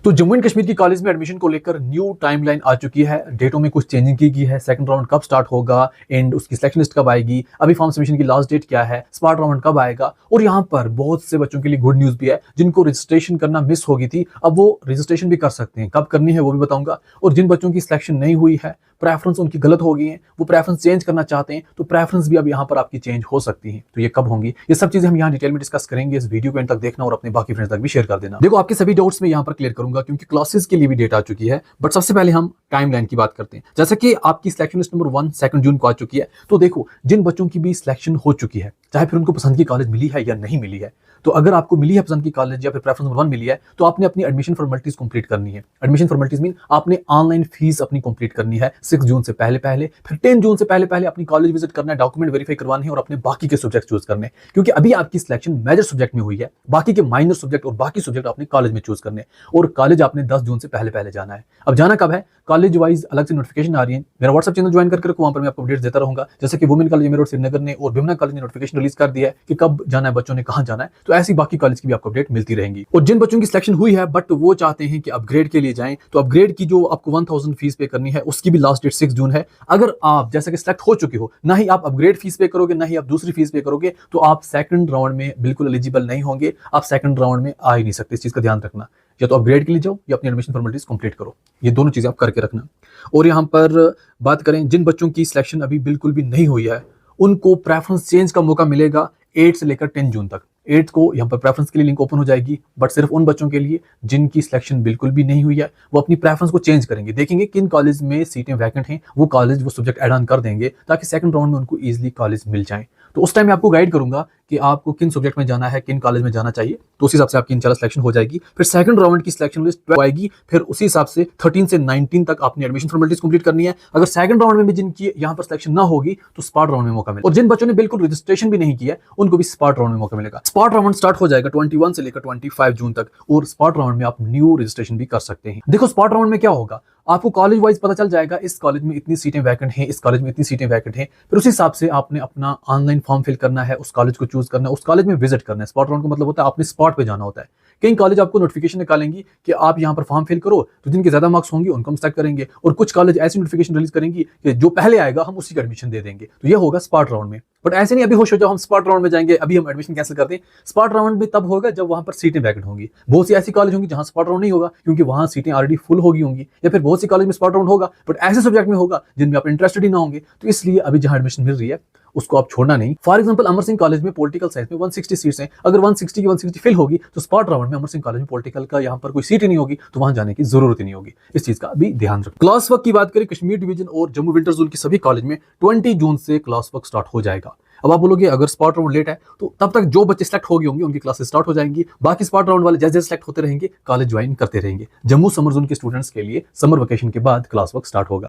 तो जम्मू एंड कश्मीर की कॉलेज में एडमिशन को लेकर न्यू टाइमलाइन आ चुकी है। डेटों में कुछ चेंजिंग की गई है। सेकंड राउंड कब स्टार्ट होगा एंड उसकी सिलेक्शन लिस्ट कब आएगी, अभी फॉर्म सबमिशन की लास्ट डेट क्या है, स्मार्ट राउंड कब आएगा। और यहाँ पर बहुत से बच्चों के लिए गुड न्यूज भी है। जिनको रजिस्ट्रेशन करना मिस हो गई थी, अब वो रजिस्ट्रेशन भी कर सकते हैं। कब करनी है वो भी बताऊंगा। और जिन बच्चों की सिलेक्शन नहीं हुई है, प्रेफरेंस उनकी गलत हो गई है, वो प्रेफरेंस चेंज करना चाहते हैं, तो प्रेफरेंस भी अब यहाँ पर आपकी चेंज हो सकती है। तो ये कब होंगी, ये सब चीजें हम यहाँ डिटेल में डिस्कस करेंगे। इस वीडियो को एंड तक देखना और अपने बाकी फ्रेंड्स तक भी शेयर कर देना। देखो, आपके सभी डाउट्स में यहाँ पर क्लियर करूंगा, क्योंकि क्लासेस के लिए भी डेट आ चुकी है। बट सबसे पहले हम टाइमलाइन की बात करते हैं। जैसे कि आपकी सिलेक्शन लिस्ट नंबर 1 2 जून को आ चुकी है। तो देखो, जिन बच्चों की भी सिलेक्शन हो चुकी है, चाहे फिर उनको पसंद की कॉलेज मिली है या नहीं मिली है, तो अगर आपको मिली है पसंद की कॉलेज या फिर प्रेफरेंस नंबर 1 मिली है, तो आपने अपनी एडमिशन फॉर्मेलिटीज कंप्लीट करनी है। एडमिशन फॉर्मेलिटीज मीन आपने ऑनलाइन फीस अपनी कंप्लीट करनी है 6 जून से पहले पहले, फिर 10 जून से पहले पहले अपनी कॉलेज विजिट करना है, डॉक्यूमेंट वेरीफाई करवाने हैं और अपने बाकी के सब्जेक्ट चूज करने हैं। क्योंकि अभी आपकी सिलेक्शन मेजर सब्जेक्ट में हुई है, बाकी के माइनर सब्जेक्ट और बाकी सब्जेक्ट आपने कॉलेज में चूज करने हैं। और कॉलेज आपने 10 जून से पहले पहले जाना है। अब जाना कब है, कॉलेज वाइज अलग से नोटिफिकेशन आ रही है। मेरा व्हाट्सएप चैनल ज्वाइन करके रखो, वहां पर मैं आपको अपडेट्स देता रहूंगा। जैसे कि वुमेन कॉलेज मेरठ श्रीनगर ने और बिमना कॉलेज ने नोटिफिकेशन रिलीज कर दिया है कि कब जाना है, बच्चों ने कहां जाना है। तो ऐसी बाकी कॉलेज की भी आपको अपडेट मिलती रहेंगी। और जिन बच्चों की सिलेक्शन हुई है बट वो चाहते हैं कि अपग्रेड के लिए जाएं, तो अपग्रेड की जो आपको 1000 फीस पे करनी है, उसकी भी लास्ट डेट 6 जून है। अगर आप जैसे कि सिलेक्ट हो चुके हो, ना ही आप अपग्रेड फीस पे करोगे, ना ही आप दूसरी फीस पे करोगे, तो आप सेकंड राउंड में बिल्कुल एलिजिबल नहीं होंगे। आप सेकंड राउंड में आ ही नहीं सकते। इस चीज का ध्यान रखना। या तो अपग्रेड के लिए जाओ या अपनी एडमिशन फॉर्मेलिटीज कंप्लीट करो। ये दोनों चीजें आप करके रखना। और यहाँ पर बात करें, जिन बच्चों की सिलेक्शन अभी बिल्कुल भी नहीं हुई है, उनको प्रेफरेंस चेंज का मौका मिलेगा 8 से लेकर 10 जून तक। 8 को यहाँ पर प्रेफरेंस के लिए लिंक ओपन हो जाएगी, बट सिर्फ उन बच्चों के लिए जिनकी सिलेक्शन बिल्कुल भी नहीं हुई है। वो अपनी प्रेफरेंस को चेंज करेंगे, देखेंगे किन कॉलेज में सीटें वैकेंट हैं, वो कॉलेज वो सब्जेक्ट ऐड ऑन कर देंगे, ताकि सेकंड राउंड में उनको इजीली कॉलेज मिल जाए। तो उस टाइम में आपको गाइड करूंगा कि आपको किन सब्जेक्ट में जाना है, किन कॉलेज में जाना चाहिए। तो उस हिसाब से आपकी इंशाल्लाह सिलेक्शन हो जाएगी। फिर सेकंड राउंड की सिलेक्शन लिस्ट आएगी, फिर उसी हिसाब से 13 से 19 तक आपने एडमिशन फॉर्मेलिटीज कंप्लीट करनी है। अगर सेकंड राउंड में भी जिनकी यहाँ पर सिलेक्शन ना होगी, तो स्पॉट राउंड में मौका मिलेगा। और जिन बच्चों ने बिल्कुल रजिस्ट्रेशन भी नहीं किया, उनको भी स्पॉट राउंड में मौका मिलेगा। स्पॉट राउंड स्टार्ट हो जाएगा 21 से लेकर 25 जून तक, और स्पॉट राउंड में आप न्यू रजिस्ट्रेशन भी कर सकते हैं। देखो, स्पॉट राउंड में क्या होगा, आपको कॉलेज वाइज पता चल जाएगा इस कॉलेज में इतनी सीटें वैकेंट हैं, इस कॉलेज में इतनी सीटें वैकेंट हैं। फिर उस हिसाब से आपने अपना ऑनलाइन फॉर्म फिल करना है, उस कॉलेज को चूज करना है, उस कॉलेज में विजिट करना है। स्पॉट राउंड का मतलब होता है आपने स्पॉट पे जाना होता है। कई कॉलेज आपको नोटिफिकेशन निकालेंगी कि आप यहाँ पर फॉर्म फिल करो, तो जिनके ज्यादा मार्क्स होंगे उनको हम सेलेक्ट करेंगे। और कुछ कॉलेज ऐसी नोटिफिकेशन रिलीज करेंगी कि जो पहले आएगा हम उसी का एडमिशन दे देंगे। तो ये होगा स्पॉट राउंड में। बट ऐसे नहीं अभी होश हो जाओ हम स्पॉट राउंड में जाएंगे, अभी हम एडमिशन कैंसिल कर दें। स्पॉट राउंड में तब होगा जब वहां पर सीटें वैकेंट होंगी। बहुत सी ऐसी कॉलेज होंगी जहां स्पॉट राउंड नहीं होगा, क्योंकि वहां सीटें ऑलरेडी फुल होगी होंगी। या फिर बहुत सी कॉलेज में स्पॉट राउंड होगा, बट ऐसे सब्जेक्ट में होगा जिनमें आप इंटरेस्टेड ही ना होंगे। तो इसलिए अभी जहां एडमिशन मिल रही है उसको आप छोड़ना नहीं। For example, Amar Singh college में पॉलिटिकल साइंस में 160 सीट्स हैं। अगर 160 की 160 फिल होगी, तो स्पॉट राउंड में अमर सिंह कॉलेज में पॉलिटिकल का यहाँ पर कोई सीट ही नहीं होगी, तो वहां जाने की जरूरत ही नहीं होगी। इस चीज का भी ध्यान रखो। क्लास वर्क की बात करें, कश्मीर डिवीजन और जम्मू विंटर जोन की सभी कॉलेज में 20 जून से क्लास वर्क स्टार्ट हो जाएगा। अब आप बोलोगे अगर स्पॉट राउंड लेट है, तो तब तक जो बच्चे सिलेक्ट हो गए होंगे उनकी क्लासेस स्टार्ट हो जाएंगी। बाकी स्पॉट राउंड वाले जैसे जैसे सिलेक्ट होते रहेंगे, कॉलेज ज्वाइन करते रहेंगे। जम्मू समर जोन के स्टूडेंट्स के लिए समर वेकेशन के बाद क्लास वर्क स्टार्ट होगा।